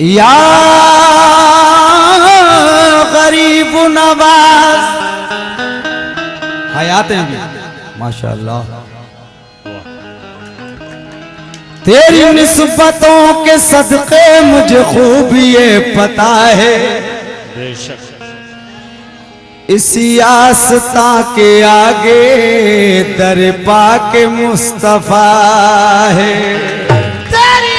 या गरीब नवाज हयात हैं भी माशाअल्लाह। तेरी निस्बतों के सदके मुझे खूब ये पता है, इसी आस्था के आगे दर पाके मुस्तफा है। तेरी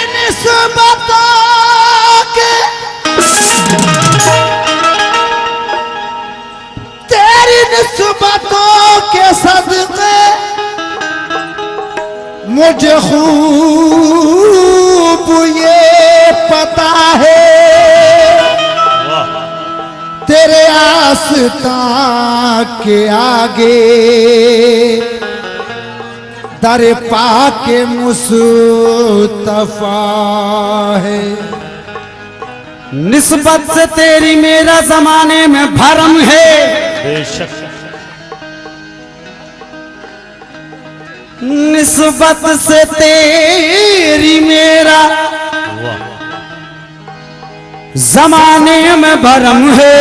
निस्बतों के सदके मुझे खूब ये पता है, तेरे आस्था के आगे दर पाके मुस्तफा है। निस्बत से तेरी मेरा जमाने में भरम है, बेशक निस्बत से तेरी मेरा जमाने में भरम है,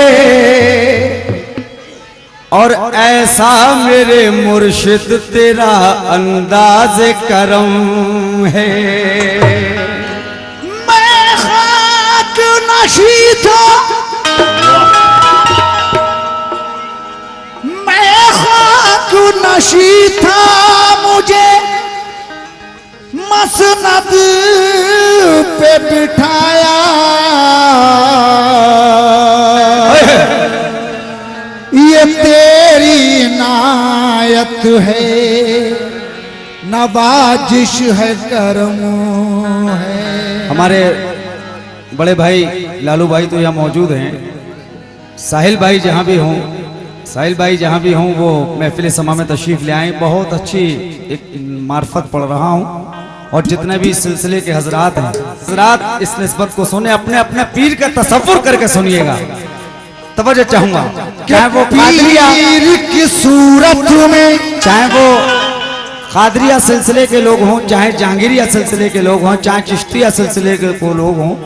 और ऐसा मेरे मुर्शिद तेरा अंदाज करम है। मैं खाक नशी था, मैं खाक नशी था, मुझे मसनद पे बिठाया, ये तेरी इनायत है, नवाजिश है, करम है। हमारे बड़े भाई लालू भाई तो यहाँ मौजूद हैं। साहिल भाई जहाँ भी हों, साहिल भाई जहाँ भी हों वो महफिल समा में तशरीफ ले आए। बहुत अच्छी एक मार्फत पढ़ रहा हूँ, और जितने भी इस सिलसिले के हजरात हैं, हजरात इस निस्बत को सुने, अपने अपने पीर का तसव्वुर करके सुनिएगा। तवज्जो चाहूंगा, चाहे वो पीर की सूरत में, चाहे वो कादरिया सिलसिले के लोग हों, चाहे जहांगीरिया सिलसिले के लोग हों, चाहे चिश्तिया सिलसिले के लोग हों,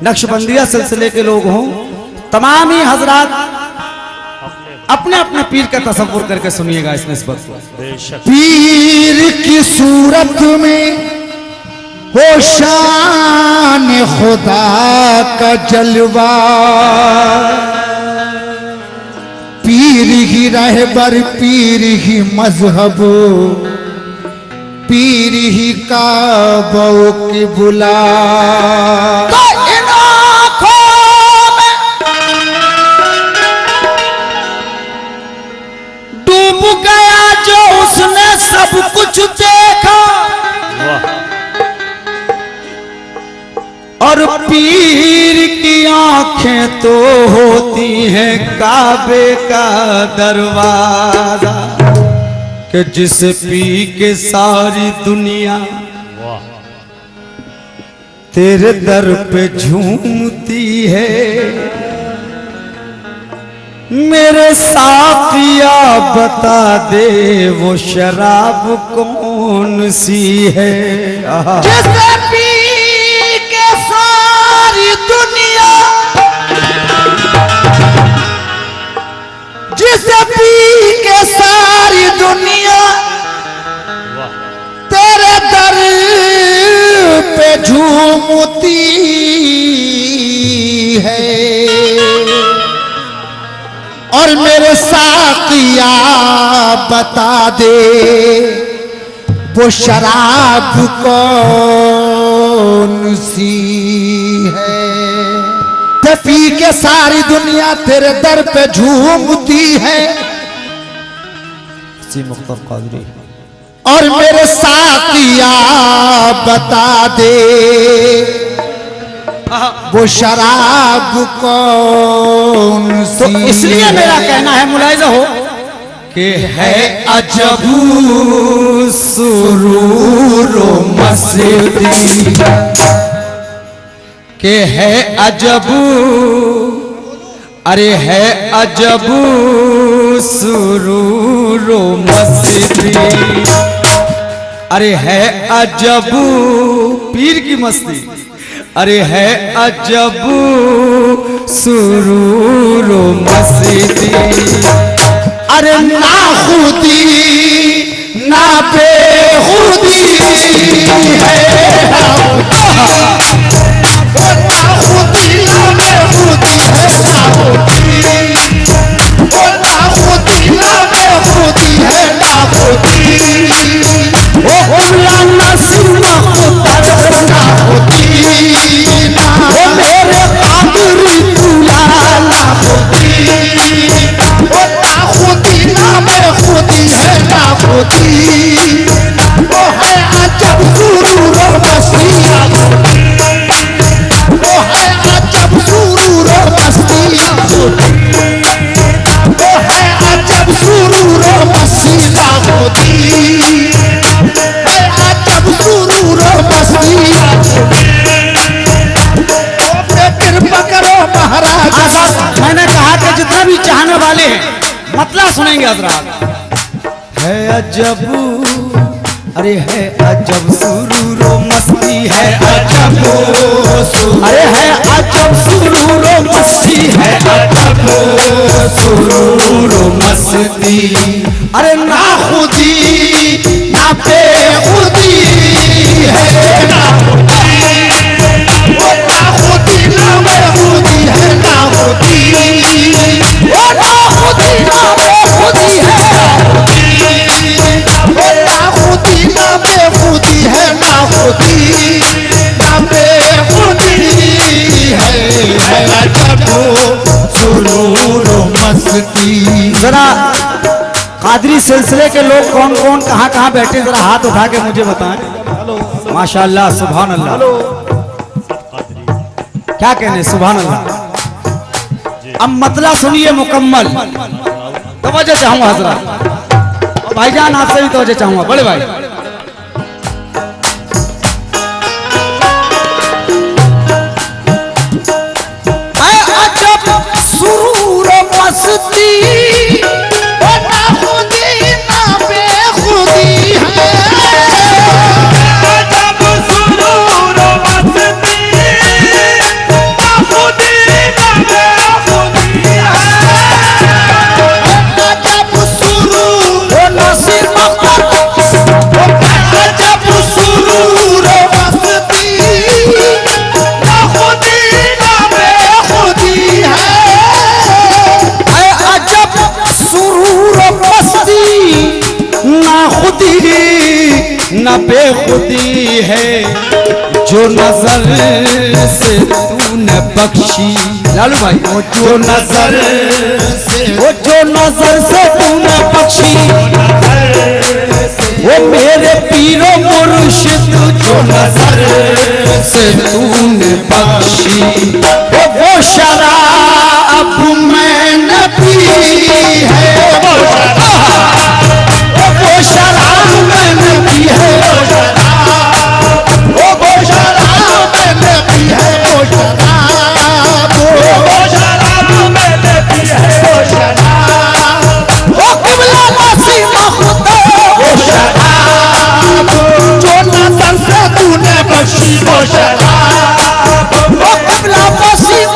नक्शबंदिया सिलसिले के लोग हों, तमाम ही हजरात अपने अपने पीर का तसव्वुर करके सुनिएगा इस निस्बत को। पीर की सूरत में हो शान खुदा का जलवा, पीर ही रहबर, पीर ही मजहब, पीर ही काबा की बुला। तो इन आँखों में डूब गया जो उसने सब कुछ देखा, और पीर की आंखें तो होती हैं काबे का दरवाजा, कि जिसे पी के सारी दुनिया तेरे दर पे झूमती है। मेरे साथिया बता दे वो शराब कौन सी है। जिसे पी के सारी दुनिया, जिसे पी के सारी दुनिया तेरे दर पे झूमती है, और मेरे साथिया बता दे वो शराब कौन सी है। ते पी के सारी दुनिया तेरे दर पे झूमती है, मुख्तर कादरी, और मेरे साथिया बता दे वो शराब कौन सी। तो इसलिए मेरा कहना है, मुलाहिजा हो कि है अजब सुरूर मस्ती, के है अजब अरे है अजब सुरूरो मस्ती, अरे है अजब पीर की मस्ती, अरे है अजब सुरूरो मस्ती। अरे ना खुदी ना बेखुदी है, ना खुदी ना बेखुदी है, ना खुदी ना बेखुदी है, ना खुदी ओ हुला नसीब खुदा ना खुदी ना ओ मेरे कादरी तुला ना खुदी ओ ना खुदी ना बेखुदी है, ना खुदी ओ है अजब सुरूर और मस्ती, ओ है अजब सुरूर और मस्ती, ओ है अजब सुरूर और मस्ती ना खुदी है अजब सुरूर और मस्ती। कृपा करो महाराज। मैंने कहा कि जितना भी चाहने वाले हैं मतलब सुनेंगे हजरात। है अजब, अरे है अजब सुरूरो मस्ती, है अजब अरे है अजब सुरूरो मस्ती, है अजब सुरूरो मस्ती। अरे ना खुदी ना बेखुदी है, ना खुदी ना बेखुदी है, ना खुदी ओ ना खुदी ना बेखुदी है, ओ ना खुदी ना बेखुदी है, ना खुदी ना बेखुदी है अजब सुरूर मस्ती। जरा कादरी सिलसिले के लोग कौन कौन कहाँ कहाँ बैठे जरा हाथ उठा के मुझे बताएं। माशाअल्लाह सुभान अल्लाह, क्या कहने सुभान अल्लाह। अब मतलब सुनिए मुकम्मल, तवज्जो चाहूंगा हजरत, और भाईजान आपसे भी तवज्जो चाहूंगा बड़े भाई। अजब सुरूर मस्ती ओ ना खुदी ना बेखुदी है, अजब सुरूर मस्ती ना खुदी ना बेखुदी है, अजब सुरूर ओ नसीर मकर ओ अजब सुरूर मस्ती ना खुदी ना बेखुदी है, अजब सुरूर मस्ती ना खुदी ना बेखुदी है, जो नजर से तूने बख्शी। लालू भाई जो नजर से, वो जो नजर से तूने बख्शी, वो मेरे पीरो मुर्शिद जो नजर से तूने बख्शी, वो शराब मैंने पी है, वो शराब मैंने पी है, वो शराब मैंने पी है, वो शराब मैंने पी है, वो क़िबला नसीब खुदा, वो शराब जो नजर से तूने बख्शी, वो शराब वो क़िबला नसीब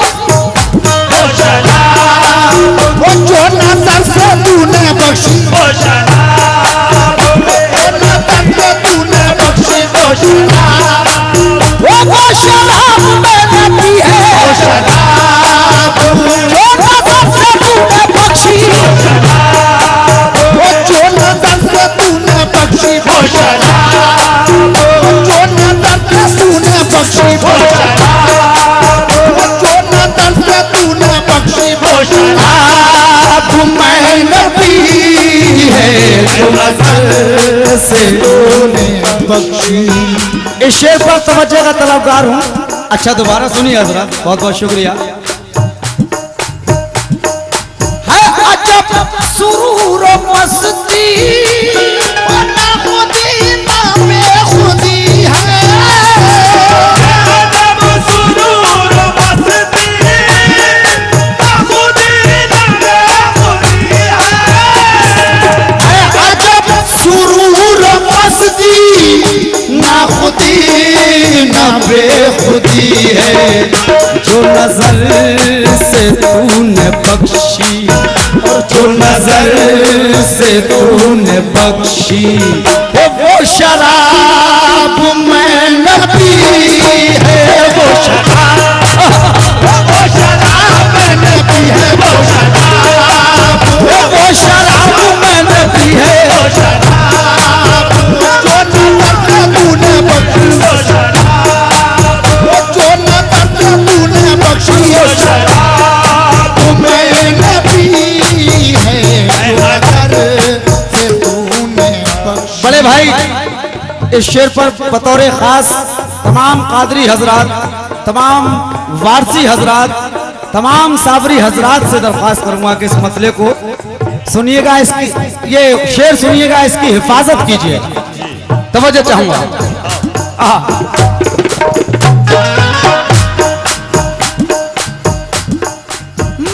वो जो नजर से तूने बख्शी, वो शराब वो नजर से तूने बख्शी, वो शराब वो शराब मैंने पी है, वो शराब जो नजर से तूने बख्शी, वो जो नजर से तूने बख्शी, वो शराब जो नजर से तूने बख्शी, वो शराब जो नजर से तूने बख्शी, वो शराब मैंने पी है, जो नजर से तूने बख्शी। इस शेर पर तवज्जो का तलबगार हूँ। अच्छा दोबारा सुनिए हजरत, बहुत बहुत शुक्रिया। है अजब सुरूर मस्ती ना खुदी ना बेखुदी है, अजब सुरूर मस्ती ना खुदी जो नजर से तूने बख्शी, जो नजर से तूने बख्शी, वो शराब मैंने पी है, वो शराब मैंने पी है, वो शराब मैंने पी है, जो नजर से तूने बख्शी, जो नजर से तूने बख्शी, वो शराब मैंने पी है, नजर से तूने बख्शी। बड़े भाई इस शेर पर बतौर खास तमाम कादरी हजरात, तमाम वारसी हजरात, तमाम साबरी हजरात से दरख्वास्त करूंगा कि इस मसले को सुनिएगा, इसकी ये शेर सुनिएगा, इसकी हिफाजत कीजिए, तवज्जो चाहूंगा।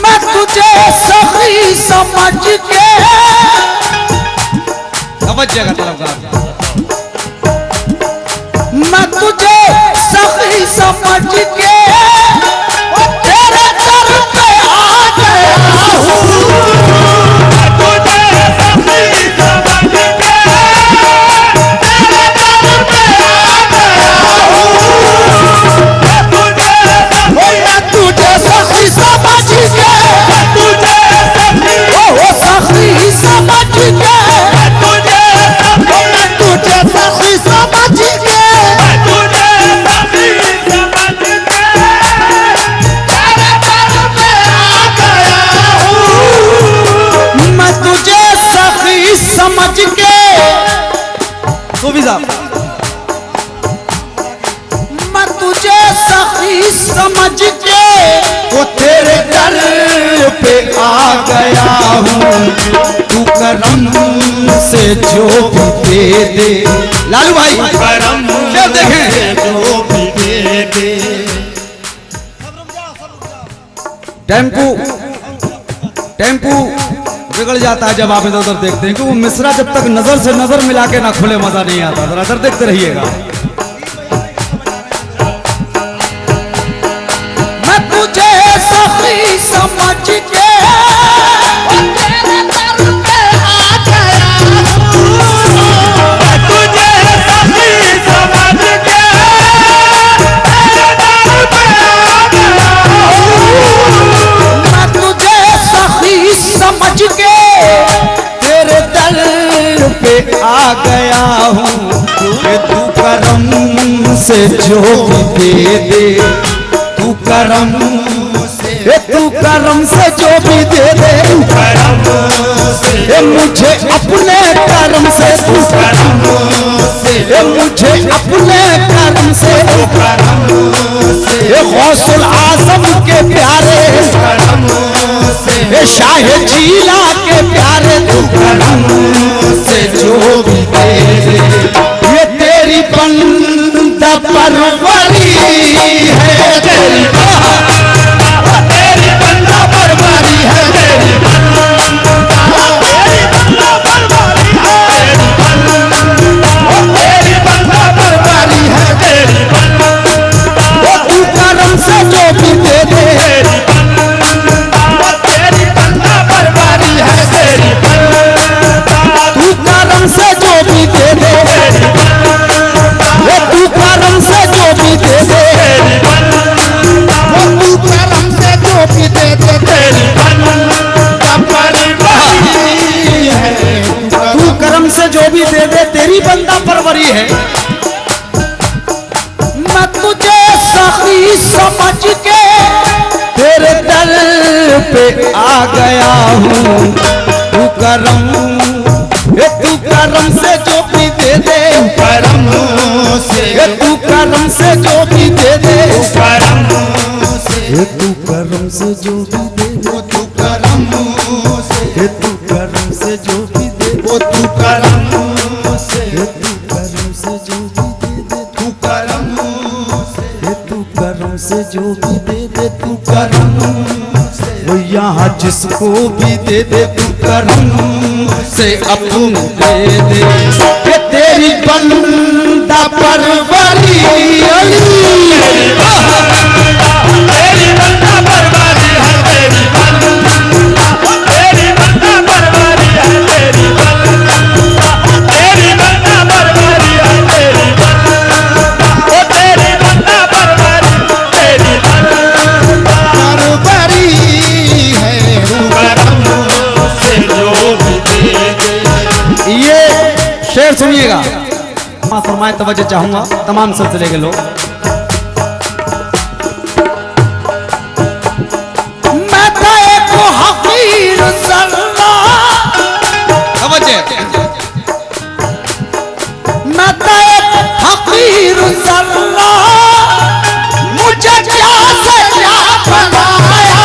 मैं तुझे सखी समझ के, तवज्जो का तलबगार, मैं तुझे सखी समझ के तेरे दर पे आ गया हूँ, तुझे सखी समझ के तेरे दर पे आ गया हूँ, मैं तुझे सखी समझ के, तुझे सखी, ओ सखी समझ के, मैं तुझे सखी समझ के तुझे सखी समझ के तेरे दर पे आ गया हूँ, मैं तुझे सखी समझ के, सूफी साहब, मैं तुझे सखी समझ के वो तेरे दर पे आ गया हूँ, तू करम से जो भी दे दे। लालू भाई करम शेर देखें, जो भी दे दे, टेम्पू बिगड़ जाता है जब आप इधर उधर देखते हैं, कि वो मिश्रा जब तक नजर से नजर मिला के ना खुले मजा नहीं आता, जरा इधर देखते रहिएगा। मैं तुझे सखी समझ के तेरे दर पे आ गया हूँ, तुझे सखी समझ के तेरे दर पे आ गया हूँ, मैं तुझे सखी समझ के तेरे दर पे आ गया हूँ, कि तू करम से जो भी दे दे, तू करम से जो भी दे दे, करम से मुझे अपने कर्म से, मुझे अपने कर्म से, गौसुल आजम के प्यारे, शाह जीला के प्यारे, तू करम से जो भी दे दे, ये तेरी बंदा परवरी है, तेरी बंदा परवरी है, तेरी बंदा परवरी है, तेरी तू करम से जो भी दे दे, तेरी बंदा परवरी है, तेरी तू करम से जो भी दे दे, तू करम से जो भी दे दे, तू करम से जो भी दे दे तेरी तू करम से जो भी दे दे, तेरी बंदा परवरी है। मैं तुझे सखी समझ के तेरे दर पे आ गया हूँ, तू करम से जो भी दे दे, तू करम से जो भी दे दे, तू करम से जो भी दे दे, तू करम तू करम से जो भी दे दे, तू करम तू करम से जो भी दे दे, तू करम तू करम से जो भी दे दे, तू करम वो यहाँ जिसको भी दे दे, तू करम से अपने दे दे, ये तेरी बंदा परवरी अली, तेरी शेर सुनिएगा, फरमाए तवज्जो चाहूंगा तमाम सिलसिले के लोग। मैं था एक हकीर जर्रा, मैं था एक हकीर जर्रा, मुझे क्या से क्या बनाया।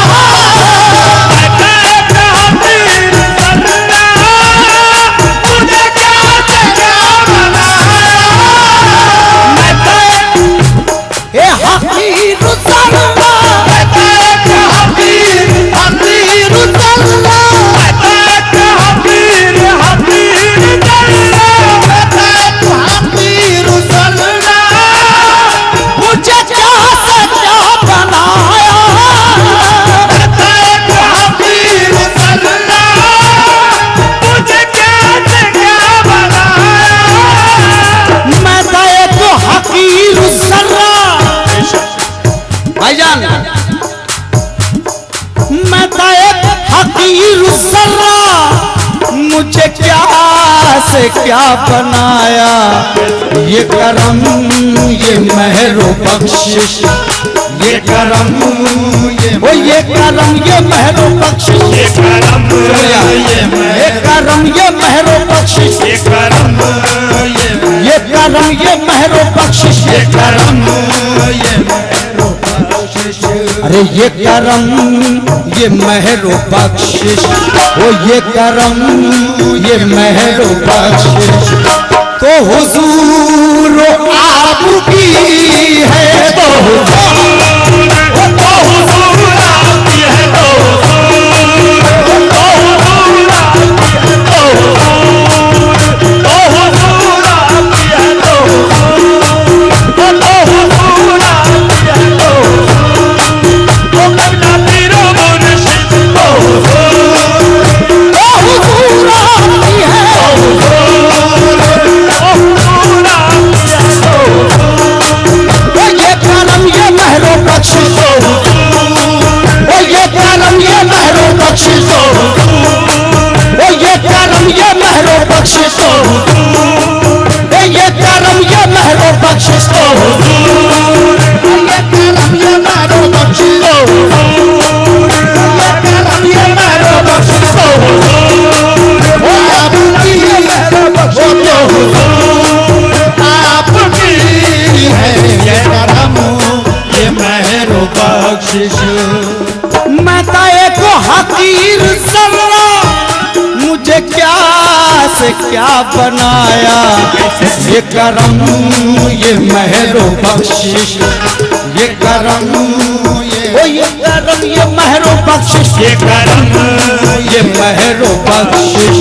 भाईजान मैं था एक हकीर जर्रा, मुझे क्या से क्या बनाया। ये करम ये मेहरो बख्शिश, ये करम ये करम ये मेहरो बख्शिश, ये करम ये करम ये मेहरो बख्शिश, ये करम ये करम ये मेहरो बख्शिश, ये करम अरे ये करम ये मेहरो बख्शिश, ओ ये करम ये मेहरो बख्शिश तो हुजूर आपकी है, तो मैं था एक हकीर जर्रा, मुझे क्या से क्या बनाया। ये करम ये मेहरो बख्शिश, ये करम ये करम ये मेहरो बख्शिश, ये करम ये मेहरो बख्शिश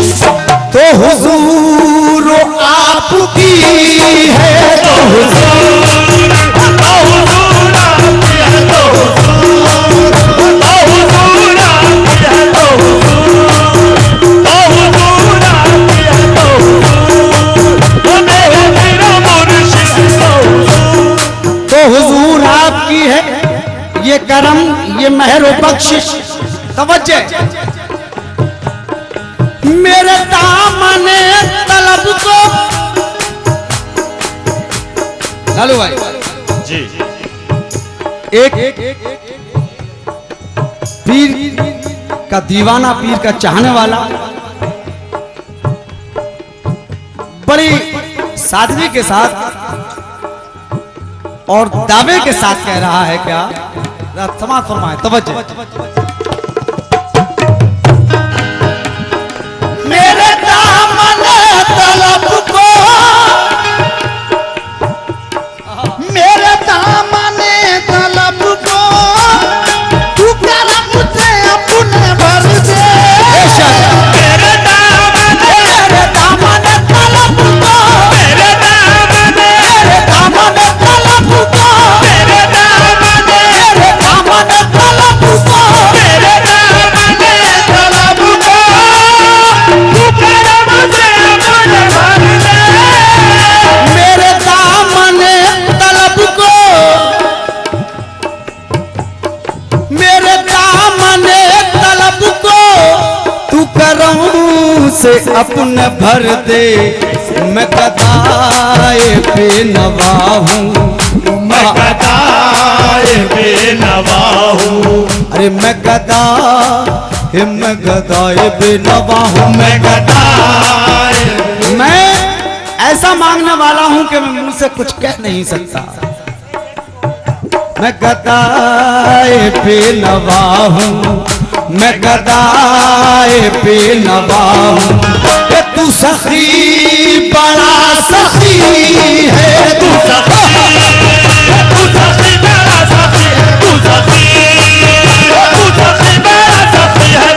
तो हुजूर आपकी है, तो हुजूर आपकी है ये करम ये मेहरो बख्शिश। तवज्जो, मेरे दामने तलब को लालू भाई जी एक पीर का दीवाना, पीर का चाहने वाला बड़ी सादगी के साथ और दावे के साथ कह रहा है क्या, समाज फरमाए तवज्जो। मेरे दामने तलब को, मेरे दामने तलब को तू करम से अपने भर दे। मेरे दामने तलब को, मेरे दामने तलब को, मेरे दामने तलब को, मेरे दामने तलब को तू करम से अपने भर दे। मेरे दामने तलब को, मेरे दामने तलब को तू करम से अपने भर दे। मैं गदाए बेनवा हूँ, मैं गदाए बेनवा हूँ, अरे मैं गदाए बेनवा हूँ, मैं गदाए, मैं ऐसा मांगने वाला हूँ कि मैं मुझसे कुछ कह नहीं सकता। मैं गदाए बेनवा हूँ, मैं गदाए बेनवा हूँ, तू सखी बड़ा सखी है, तू सखी बड़ा सखी है, तू सखी बड़ा सखी है,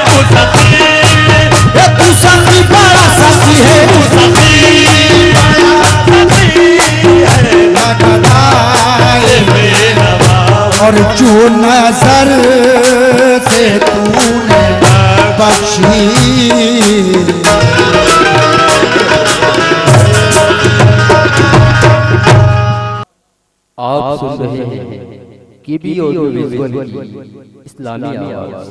तू सखी बड़ा सखी है, तू सखी बड़ा गदाए बेनवा और जो नजर से तूने बख्शी, आप सुन रहे हैं केबी ऑडियो विजुअल की इस्लामी आवाज़।